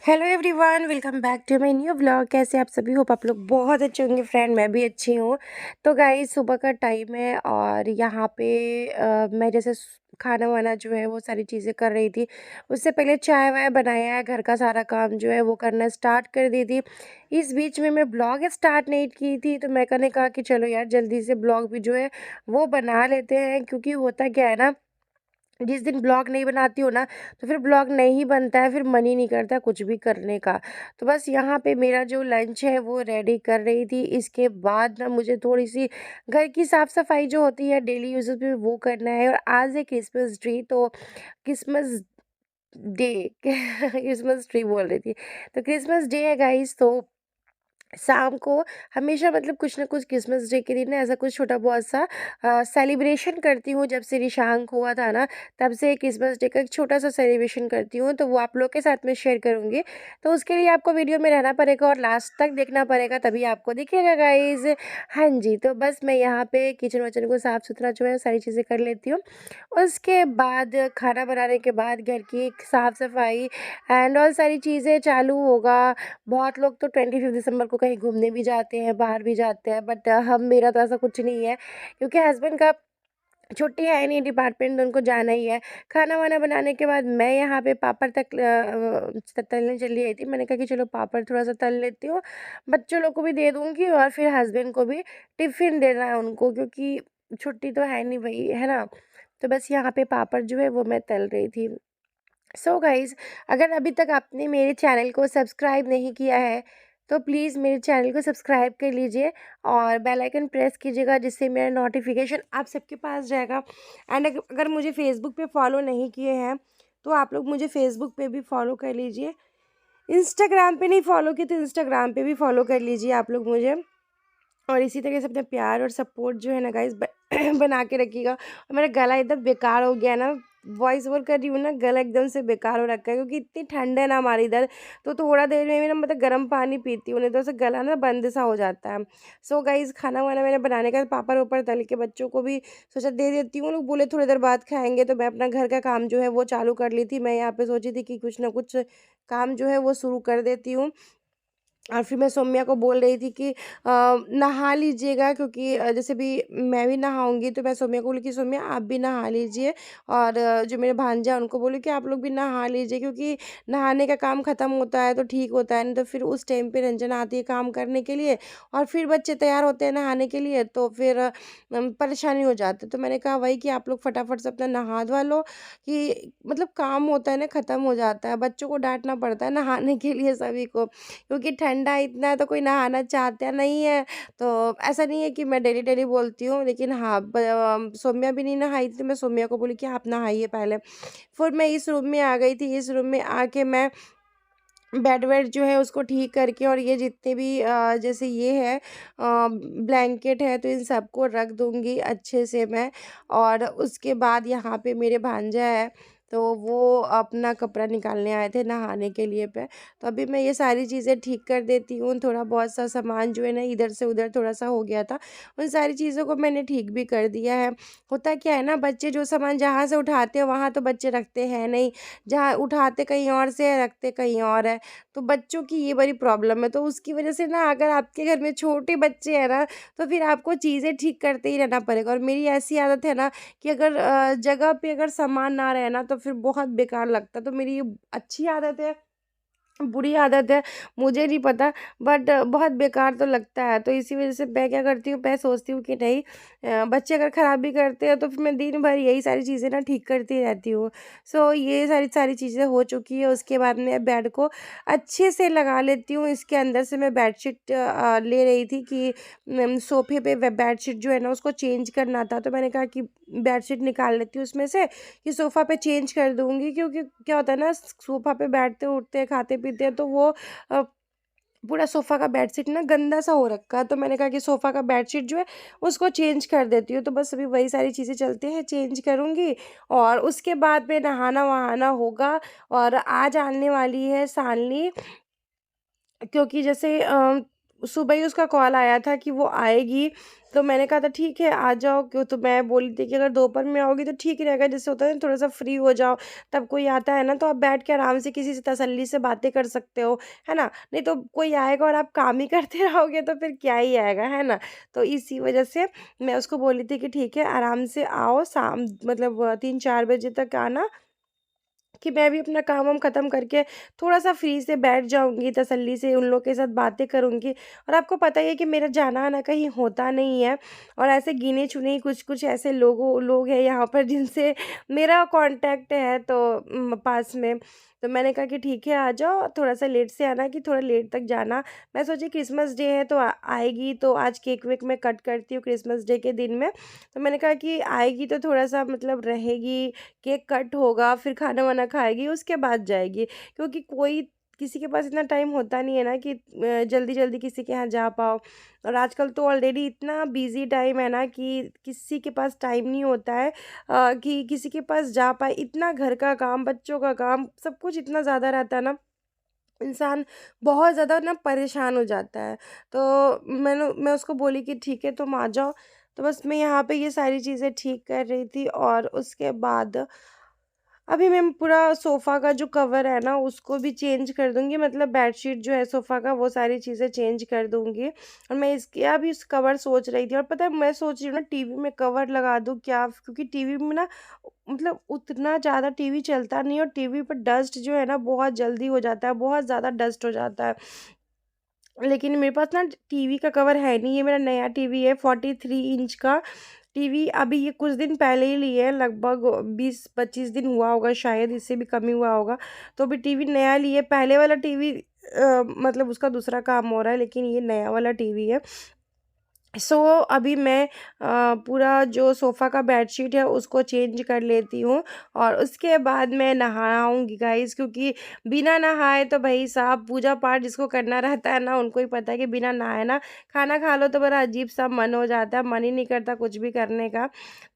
Hello everyone, welcome back to my new vlog. कैसे आप सभी? होप आप लोग बहुत अच्छे होंगे। फ्रेंड, मैं भी अच्छी हूँ। तो गाइस, सुबह का टाइम है और यहाँ पे मैं जैसे खाना वाना जो है वो सारी चीज़ें कर रही थी। उससे पहले चाय वाय बनाया है, घर का सारा काम जो है वो करना स्टार्ट कर दी थी। इस बीच में मैं ब्लॉग स्टार्ट नहीं की थी, तो मैंने कहा कि चलो यार जल्दी से ब्लॉग भी जो है वो बना लेते हैं। क्योंकि होता क्या है ना, जिस दिन ब्लॉग नहीं बनाती हूँ ना, तो फिर ब्लॉग नहीं बनता है, फिर मन ही नहीं करता कुछ भी करने का। तो बस यहाँ पे मेरा जो लंच है वो रेडी कर रही थी। इसके बाद ना मुझे थोड़ी-सी घर की साफ-सफाई जो होती है डेली यूज़ेज़ में वो करना है। और आज है क्रिसमस ट्री, तो क्रिसमस डे क्रिसमस ट्री बोल रही थी। तो क्रिसमस डे है गाइस, तो शाम को हमेशा मतलब कुछ ना कुछ क्रिसमस डे के दिन ना ऐसा कुछ छोटा बहुत सा सेलिब्रेशन करती हूँ। जब से रिशांक हुआ था ना, तब से क्रिसमस डे का एक छोटा सा सेलिब्रेशन करती हूँ, तो वो आप लोग के साथ में शेयर करूँगी। तो उसके लिए आपको वीडियो में रहना पड़ेगा और लास्ट तक देखना पड़ेगा, तभी आपको दिखेगा गाइज। हाँ जी, तो बस मैं यहाँ पे किचन वचन को साफ़ सुथरा जो है सारी चीज़ें कर लेती हूँ। उसके बाद खाना बनाने के बाद घर की साफ़ सफाई एंड ऑल सारी चीज़ें चालू होगा। बहुत लोग तो 25 दिसंबर को कहीं घूमने भी जाते हैं, बाहर भी जाते हैं, बट हम मेरा तो ऐसा कुछ नहीं है, क्योंकि हस्बैंड का छुट्टी है नहीं, डिपार्टमेंट तो उनको जाना ही है। खाना वाना बनाने के बाद मैं यहाँ पे पापड़ तक तलने चली आई थी। मैंने कहा कि चलो पापड़ थोड़ा सा तल लेती हूँ, बच्चों लोग को भी दे दूँगी और फिर हस्बैंड को भी टिफ़िन देना है उनको, क्योंकि छुट्टी तो है नहीं भई, है ना? तो बस यहाँ पे पापड़ जो है वो मैं तल रही थी। सो गाइज़, अगर अभी तक आपने मेरे चैनल को सब्सक्राइब नहीं किया है, तो प्लीज़ मेरे चैनल को सब्सक्राइब कर लीजिए और बेल आइकन प्रेस कीजिएगा, जिससे मेरा नोटिफिकेशन आप सबके पास जाएगा। एंड अगर मुझे फेसबुक पे फॉलो नहीं किए हैं, तो आप लोग मुझे फेसबुक पे भी फॉलो कर लीजिए। इंस्टाग्राम पे नहीं फॉलो किए तो इंस्टाग्राम पे भी फॉलो कर लीजिए आप लोग मुझे। और इसी तरीके से अपना प्यार और सपोर्ट जो है ना गाइस बना के रखिएगा। और मेरा गला एकदम बेकार हो गया ना, वॉइस ओवर कर रही हूँ ना, गला एकदम से बेकार हो रखा है, क्योंकि इतनी ठंड है ना हमारे इधर। तो थोड़ा देर में भी ना मतलब गर्म पानी पीती हूँ, नहीं तो ऐसे गला ना बंद सा हो जाता है। सो गाइस, खाना वाना मैंने बनाने का पापड़ वापड़ तल के बच्चों को भी सोचा दे देती हूँ। लोग बोले थोड़ी देर बाद खाएंगे, तो मैं अपना घर का काम जो है वो चालू कर ली थी। मैं यहाँ पे सोची थी कि कुछ ना कुछ काम जो है वो शुरू कर देती हूँ। और फिर मैं सौम्या को बोल रही थी कि नहा लीजिएगा, क्योंकि जैसे भी मैं भी नहाऊँगी, तो मैं सौम्या को बोली कि सौम्या आप भी नहा लीजिए। और जो मेरे भांजा हैं उनको बोली कि आप लोग भी नहा लीजिए, क्योंकि नहाने का काम ख़त्म होता है तो ठीक होता है, नहीं तो फिर उस टाइम पे रंजना आती है काम करने के लिए और फिर बच्चे तैयार होते हैं नहाने के लिए, तो फिर परेशानी हो जाती है। तो मैंने कहा वही कि आप लोग फटाफट से अपना नहा धुआ लो, कि मतलब काम होता है ना, ख़त्म हो जाता है। बच्चों को डाँटना पड़ता है नहाने के लिए सभी को, क्योंकि ठंडा इतना है तो कोई नहाना चाहता नहीं है। तो ऐसा नहीं है कि मैं डेली-डेली बोलती हूँ, लेकिन हाँ, सौम्या भी नहीं नहाई थी, तो मैं सौम्या को बोली कि आप नहाइए पहले। फिर मैं इस रूम में आ गई थी। इस रूम में आके मैं बेड-वेड जो है उसको ठीक करके, और ये जितने भी जैसे ये है ब्लैंकेट है, तो इन सबको रख दूँगी अच्छे से मैं। और उसके बाद यहाँ पे मेरे भांजा है, तो वो अपना कपड़ा निकालने आए थे नहाने के लिए पे। तो अभी मैं ये सारी चीज़ें ठीक कर देती हूँ। थोड़ा बहुत सा सामान जो है ना इधर से उधर थोड़ा-सा हो गया था, उन सारी चीज़ों को मैंने ठीक भी कर दिया है। होता क्या है ना, बच्चे जो सामान जहाँ से उठाते हैं वहाँ तो बच्चे रखते हैं नहीं, जहाँ उठाते कहीं और से है, रखते कहीं और है। तो बच्चों की ये बड़ी प्रॉब्लम है, तो उसकी वजह से ना अगर आपके घर में छोटे बच्चे हैं ना, तो फिर आपको चीज़ें ठीक करते ही रहना पड़ेगा। और मेरी ऐसी आदत है ना कि अगर जगह पे अगर सामान ना रहे ना, तो फिर बहुत बेकार लगता है। तो मेरी ये अच्छी आदत है, बुरी आदत है, मुझे नहीं पता, बट बहुत बेकार तो लगता है। तो इसी वज़ह से मैं क्या करती हूँ, मैं सोचती हूँ कि नहीं, बच्चे अगर ख़राबी करते हैं तो फिर मैं दिन भर यही सारी चीज़ें ना ठीक करती रहती हूँ। सो ये सारी सारी चीज़ें हो चुकी है। उसके बाद मैं बेड को अच्छे से लगा लेती हूँ। इसके अंदर से मैं बेडशीट ले रही थी कि सोफ़े पे बेडशीट जो है ना उसको चेंज करना था। तो मैंने कहा कि बेडशीट निकाल लेती हूँ उसमें से, कि सोफ़ा पे चेंज कर दूँगी, क्योंकि क्या होता है ना, सोफ़ा पे बैठते उठते खाते पीते हैं, तो वो अ, पूरा सोफ़ा का बेडशीट ना गंदा सा हो रखा है। तो मैंने कहा कि सोफ़ा का बेडशीट जो है उसको चेंज कर देती हूँ। तो बस अभी वही सारी चीज़ें चलते हैं, चेंज करूँगी और उसके बाद में नहाना-वहाना होगा। और आज आने वाली है सानली, क्योंकि जैसे सुबह ही उसका कॉल आया था कि वो आएगी, तो मैंने कहा था ठीक है आ जाओ, क्यों तो मैं बोली थी कि अगर दोपहर में आओगी तो ठीक रहेगा, जैसे होता है ना थोड़ा-सा फ्री हो जाओ, तब कोई आता है ना तो आप बैठ के आराम से किसी से तसल्ली से बातें कर सकते हो, है ना? नहीं तो कोई आएगा और आप काम ही करते रहोगे तो फिर क्या ही आएगा, है ना? तो इसी वजह से मैं उसको बोली थी कि ठीक है आराम से आओ, शाम मतलब 3-4 बजे तक आना, कि मैं भी अपना काम वाम ख़त्म करके थोड़ा-सा फ्री से बैठ जाऊँगी, तसल्ली से उन लोग के साथ बातें करूँगी। और आपको पता ही है कि मेरा जाना-आना कहीं होता नहीं है, और ऐसे गिने-चुने ही कुछ-कुछ ऐसे लोग हैं यहाँ पर जिनसे मेरा कॉन्टैक्ट है, तो पास में। तो मैंने कहा कि ठीक है आ जाओ, थोड़ा-सा लेट से आना कि थोड़ा लेट तक जाना। मैं सोची क्रिसमस डे है तो आएगी, तो आज केक-वेक मैं कट करती हूँ क्रिसमस डे के दिन में। तो मैंने कहा कि आएगी तो थोड़ा-सा मतलब रहेगी, केक कट होगा, फिर खाना-वाना खाएगी, उसके बाद जाएगी। क्योंकि कोई किसी के पास इतना टाइम होता नहीं है ना कि जल्दी-जल्दी किसी के यहाँ जा पाओ। और आजकल तो ऑलरेडी इतना बिज़ी टाइम है ना कि किसी के पास टाइम नहीं होता है कि किसी के पास जा पाए। इतना घर का काम, बच्चों का काम, सब कुछ इतना ज़्यादा रहता है ना, इंसान बहुत ज़्यादा ना परेशान हो जाता है। तो मैं उसको बोली कि ठीक है तुम आ जाओ। तो बस मैं यहाँ पे ये सारी चीज़ें ठीक कर रही थी, और उसके बाद अभी मैं पूरा सोफ़ा का जो कवर है ना उसको भी चेंज कर दूँगी, मतलब बेडशीट जो है सोफ़ा का वो सारी चीज़ें चेंज कर दूँगी। और मैं इसके अभी इस कवर सोच रही थी, और पता है मैं सोच रही हूँ ना टीवी में कवर लगा दूँ क्या? क्योंकि टीवी में ना मतलब उतना ज़्यादा टीवी चलता नहीं है, और टीवी पर डस्ट जो है ना बहुत जल्दी हो जाता है, बहुत ज़्यादा डस्ट हो जाता है। लेकिन मेरे पास ना टीवी का कवर है नहीं, ये मेरा नया टीवी है 43 इंच का टीवी, अभी ये कुछ दिन पहले ही लिए है, लगभग 20-25 दिन हुआ होगा शायद, इससे भी कम ही हुआ होगा। तो अभी टीवी नया लिए, पहले वाला टीवी मतलब उसका दूसरा काम हो रहा है, लेकिन ये नया वाला टीवी है। अभी मैं पूरा जो सोफ़ा का बेडशीट है उसको चेंज कर लेती हूँ, और उसके बाद मैं नहाऊँगी गाइज़, क्योंकि बिना नहाए तो भई साहब पूजा पाठ जिसको करना रहता है ना उनको ही पता है कि बिना नहाए ना खाना खा लो तो बड़ा अजीब-सा मन हो जाता है, मन ही नहीं करता कुछ भी करने का।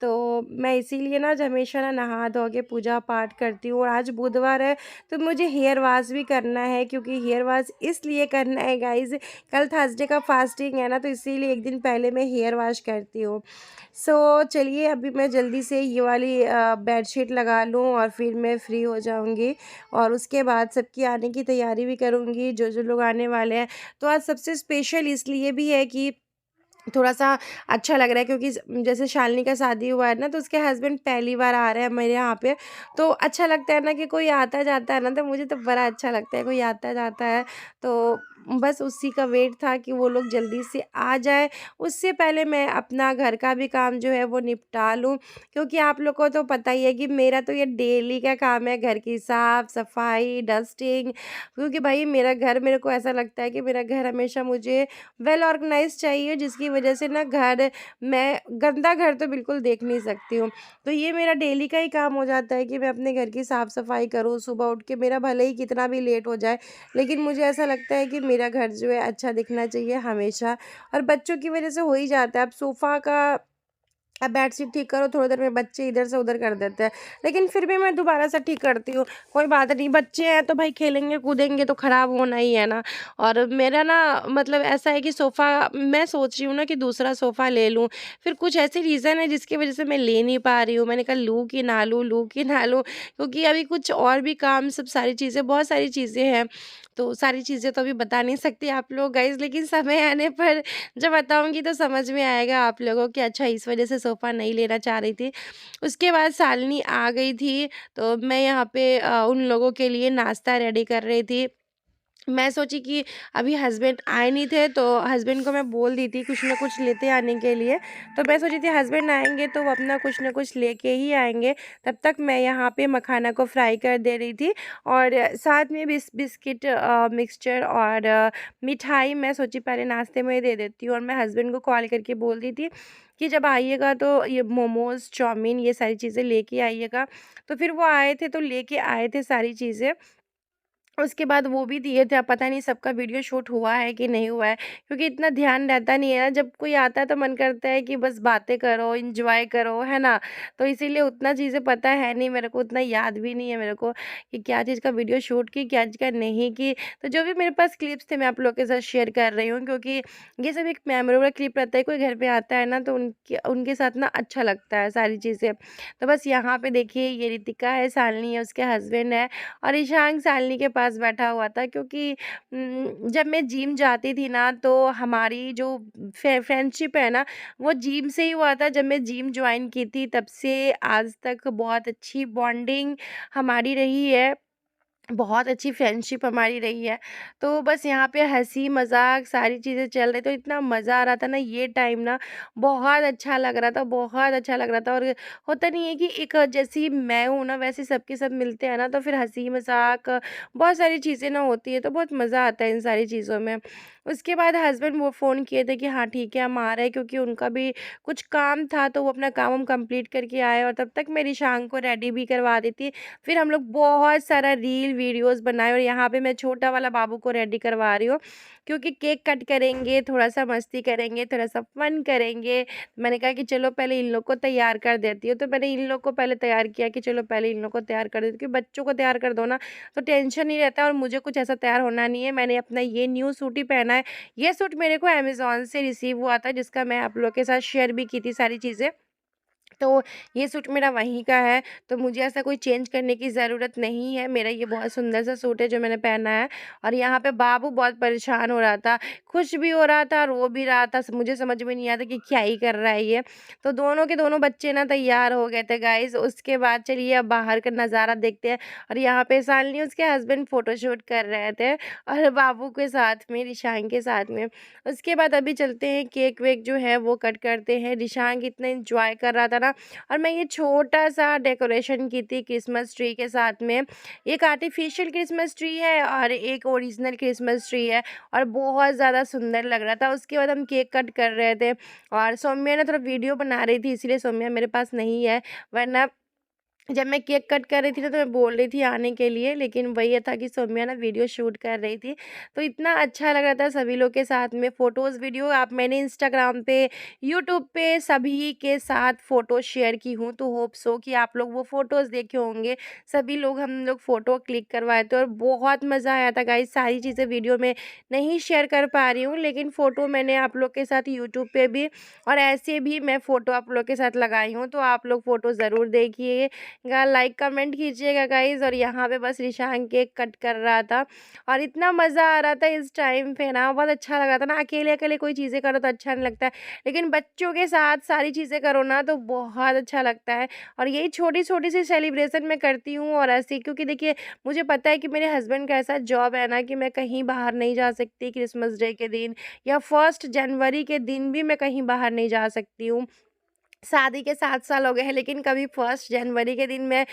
तो मैं इसीलिए ना हमेशा ना नहा धो के पूजा पाठ करती हूँ, और आज बुधवार है तो मुझे हेयर वॉश भी करना है, क्योंकि हेयर वॉश इसलिए करना है गाइज़, कल थर्सडे का फास्टिंग है ना, तो इसीलिए एक दिन पहले मैं हेयर वॉश करती हूँ। चलिए अभी मैं जल्दी से ये वाली बेडशीट लगा लूँ, और फिर मैं फ्री हो जाऊँगी, और उसके बाद सबकी आने की तैयारी भी करूँगी, जो-जो लोग आने वाले हैं। तो आज सबसे स्पेशल इसलिए भी है कि थोड़ा-सा अच्छा लग रहा है, क्योंकि जैसे शालिनी का शादी हुआ है ना, तो उसके हस्बैंड पहली बार आ रहे हैं मेरे यहाँ पे। तो अच्छा लगता है ना कि कोई आता-जाता है ना, तो मुझे तो बड़ा अच्छा लगता है कोई आता-जाता है। तो बस उसी का वेट था कि वो लोग जल्दी से आ जाएँ, उससे पहले मैं अपना घर का भी काम जो है वो निपटा लूँ। क्योंकि आप लोग को तो पता ही है कि मेरा तो ये डेली का काम है, घर की साफ-सफाई, डस्टिंग, क्योंकि भाई मेरा घर, मेरे को ऐसा लगता है कि मेरा घर हमेशा मुझे वेल ऑर्गेनाइज़ चाहिए, जिसकी वजह से ना घर, मैं गंदा घर तो बिल्कुल देख नहीं सकती हूँ। तो ये मेरा डेली का ही काम हो जाता है कि मैं अपने घर की साफ-सफाई करूँ, सुबह उठ के, मेरा भले ही कितना भी लेट हो जाए, लेकिन मुझे ऐसा लगता है कि मेरा घर जो है अच्छा दिखना चाहिए हमेशा। और बच्चों की वजह से हो ही जाता है। अब सोफ़ा का अब बेडशीट ठीक करो, थोड़ी देर में बच्चे इधर से उधर कर देते हैं। लेकिन फिर भी मैं दोबारा से ठीक करती हूँ, कोई बात नहीं, बच्चे हैं तो भाई खेलेंगे कूदेंगे तो खराब होना ही है ना। और मेरा ना मतलब ऐसा है कि सोफ़ा मैं सोच रही हूँ ना कि दूसरा सोफ़ा ले लूँ। फिर कुछ ऐसे रीज़न है जिसकी वज़ह से मैं ले नहीं पा रही हूँ। मैंने कहा लूँ कि ना लूँ, लूँ कि ना लूँ, क्योंकि अभी कुछ और भी काम, सब सारी चीज़ें, बहुत सारी चीज़ें हैं। तो सारी चीज़ें तो अभी बता नहीं सकती आप लोग गाइज़, लेकिन समय आने पर जब बताऊँगी तो समझ में आएगा आप लोगों कि अच्छा इस वज़ह से सोफ़ा नहीं लेना चाह रही थी। उसके बाद शालिनी आ गई थी, तो मैं यहाँ पे उन लोगों के लिए नाश्ता रेडी कर रही थी। मैं सोची कि अभी हस्बैंड आए नहीं थे, तो हस्बैंड को मैं बोल दी थी कुछ ना कुछ लेते आने के लिए। तो मैं सोची थी हस्बैंड आएँगे तो वो अपना कुछ ना कुछ लेके ही आएँगे। तब तक मैं यहाँ पे मखाना को फ्राई कर दे रही थी, और साथ में बिस्किट मिक्सचर और मिठाई मैं सोची पहले नाश्ते में ही दे देती हूँ, और मैं हस्बैंड को कॉल करके बोल दी थी कि जब आइएगा तो ये मोमोज़, चाउमीन, ये सारी चीज़ें लेके आइएगा। तो फिर वो आए थे तो लेके आए थे सारी चीज़ें। उसके बाद वो भी दिए थे, अब पता नहीं सबका वीडियो शूट हुआ है कि नहीं हुआ है, क्योंकि इतना ध्यान रहता नहीं है ना, जब कोई आता है तो मन करता है कि बस बातें करो, एन्जॉय करो, है ना? तो इसीलिए उतना चीज़ें पता है नहीं मेरे को, उतना याद भी नहीं है मेरे को कि क्या चीज़ का वीडियो शूट की, क्या चीज़ का नहीं की। तो जो भी मेरे पास क्लिप्स थे मैं आप लोग के साथ शेयर कर रही हूँ, क्योंकि ये सब एक मेमोरेबल क्लिप रहता है, कोई घर पे आता है ना तो उनके उनके साथ ना अच्छा लगता है सारी चीज़ें। तो बस यहाँ पे देखिए ये रितिका है, शालिनी है, उसके हस्बैंड है और ईशान शालिनी के पास बैठा हुआ था, क्योंकि जब मैं जिम जाती थी ना तो हमारी जो फ्रेंडशिप है ना वो जिम से ही हुआ था। जब मैं जिम ज्वाइन की थी तब से आज तक बहुत अच्छी बॉन्डिंग हमारी रही है। बहुत अच्छी फ्रेंडशिप हमारी रही है। तो बस यहाँ पे हँसी-मज़ाक सारी चीज़ें चल रही, तो इतना मज़ा आ रहा था ना ये टाइम ना, बहुत अच्छा लग रहा था, बहुत अच्छा लग रहा था। और होता नहीं है कि एक जैसी मैं हूँ ना वैसे सबके सब मिलते हैं ना, तो फिर हँसी-मज़ाक बहुत सारी चीज़ें ना होती है, तो बहुत मज़ा आता है इन सारी चीज़ों में। उसके बाद हस्बैंड वो फ़ोन किए थे कि हाँ ठीक है हम आ रहे हैं, क्योंकि उनका भी कुछ काम था तो वो अपना काम वाम कंप्लीट करके आए, और तब तक मैं रिशांग को रेडी भी करवा दी थी। फिर हम लोग बहुत सारा रील वीडियोज़ बनाए, और यहाँ पे मैं छोटा वाला बाबू को रेडी करवा रही हूँ, क्योंकि केक कट करेंगे, थोड़ा-सा मस्ती करेंगे, थोड़ा-सा फन करेंगे। मैंने कहा कि चलो पहले इन लोग को तैयार कर देती हूँ, तो मैंने इन लोग को पहले तैयार किया कि चलो पहले इन लोग को तैयार कर देती हूँ, क्योंकि बच्चों को तैयार कर दो ना तो टेंशन नहीं रहता, और मुझे कुछ ऐसा तैयार होना नहीं है। मैंने अपना ये न्यू सूट ही पहना है। ये सूट मेरे को अमेज़न से रिसीव हुआ था, जिसका मैं आप लोग के साथ शेयर भी की थी सारी चीज़ें। तो ये सूट मेरा वहीं का है, तो मुझे ऐसा कोई चेंज करने की ज़रूरत नहीं है। मेरा ये बहुत सुंदर सा सूट है जो मैंने पहना है, और यहाँ पे बाबू बहुत परेशान हो रहा था, खुश भी हो रहा था, रो भी रहा था। मुझे समझ में नहीं आता कि क्या ही कर रहा है ये। तो दोनों के दोनों बच्चे ना तैयार हो गए थे गाइज़। उसके बाद चलिए अब बाहर का नज़ारा देखते हैं, और यहाँ पे शालिनी उसके हस्बैंड फ़ोटोशूट कर रहे थे, और बाबू के साथ में, रिशांग के साथ में। उसके बाद अभी चलते हैं, केक-वेक जो है वो कट करते हैं। रिशांग इतना एन्जॉय कर रहा था ना, और मैं ये छोटा-सा डेकोरेशन की थी क्रिसमस ट्री के साथ में। एक आर्टिफ़िशियल क्रिसमस ट्री है और एक ओरिजिनल क्रिसमस ट्री है, और बहुत ज़्यादा सुंदर लग रहा था। उसके बाद हम केक कट कर रहे थे, और सौम्या ना थोड़ा वीडियो बना रही थी, इसलिए सौम्या मेरे पास नहीं है, वरना जब मैं केक कट कर रही थी ना तो मैं बोल रही थी आने के लिए, लेकिन वही ये था कि सौम्या ना वीडियो शूट कर रही थी। तो इतना अच्छा लग रहा था सभी लोग के साथ में फ़ोटोज़ वीडियो। आप मैंने इंस्टाग्राम पे, यूट्यूब पे सभी के साथ फ़ोटो शेयर की हूँ, तो होप सो कि आप लोग वो फ़ोटोज़ देखे होंगे। सभी लोग हम लोग फ़ोटो क्लिक करवाए थे, और बहुत मज़ा आया था गाइस। सारी चीज़ें वीडियो में नहीं शेयर कर पा रही हूँ, लेकिन फ़ोटो मैंने आप लोग के साथ यूट्यूब पे भी, और ऐसे भी मैं फ़ोटो आप लोग के साथ लगाई हूँ, तो आप लोग फ़ोटो ज़रूर देखिए, लाइक कमेंट कीजिएगा गाइज़। और यहाँ पे बस रिशांग केक कट कर रहा था, और इतना मज़ा आ रहा था इस टाइम पे ना, बहुत अच्छा लग रहा था ना। अकेले-अकेले कोई चीज़ें करो तो अच्छा नहीं लगता है, लेकिन बच्चों के साथ सारी चीज़ें करो ना तो बहुत अच्छा लगता है। और यही छोटी-छोटी सी सेलिब्रेशन मैं करती हूँ, और ऐसे क्योंकि देखिए मुझे पता है कि मेरे हस्बैंड का ऐसा जॉब है ना कि मैं कहीं बाहर नहीं जा सकती क्रिसमस डे के दिन, या फर्स्ट जनवरी के दिन भी मैं कहीं बाहर नहीं जा सकती हूँ। शादी के 7 साल हो गए हैं, लेकिन कभी फर्स्ट जनवरी के दिन मैं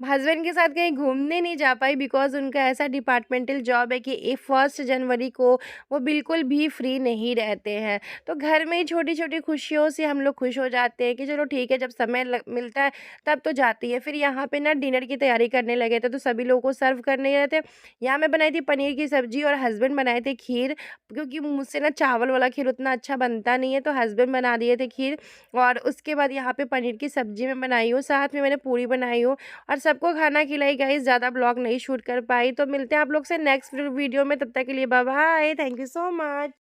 हस्बैंड के साथ कहीं घूमने नहीं जा पाई, बिकॉज़ उनका ऐसा डिपार्टमेंटल जॉब है कि फर्स्ट जनवरी को वो बिल्कुल भी फ्री नहीं रहते हैं। तो घर में ही छोटी-छोटी खुशियों से हम लोग खुश हो जाते हैं कि चलो ठीक है, जब समय मिलता है तब तो जाती है। फिर यहाँ पे ना डिनर की तैयारी करने लगे थे, तो सभी लोगों को सर्व करने गए थे। यहाँ मैं बनाई थी पनीर की सब्ज़ी, और हस्बैंड बनाए थे खीर, क्योंकि मुझसे ना चावल वाला खीर उतना अच्छा बनता नहीं है, तो हस्बैंड बना दिए थे खीर। और उसके बाद यहाँ पे पनीर की सब्ज़ी मैं बनाई हूँ, साथ में मैंने पूरी बनाई हूँ, और सबको खाना खिलाई गाइस। ज़्यादा ब्लॉग नहीं शूट कर पाई, तो मिलते हैं आप लोग से नेक्स्ट वीडियो में। तब तक के लिए bye bye, thank you so much.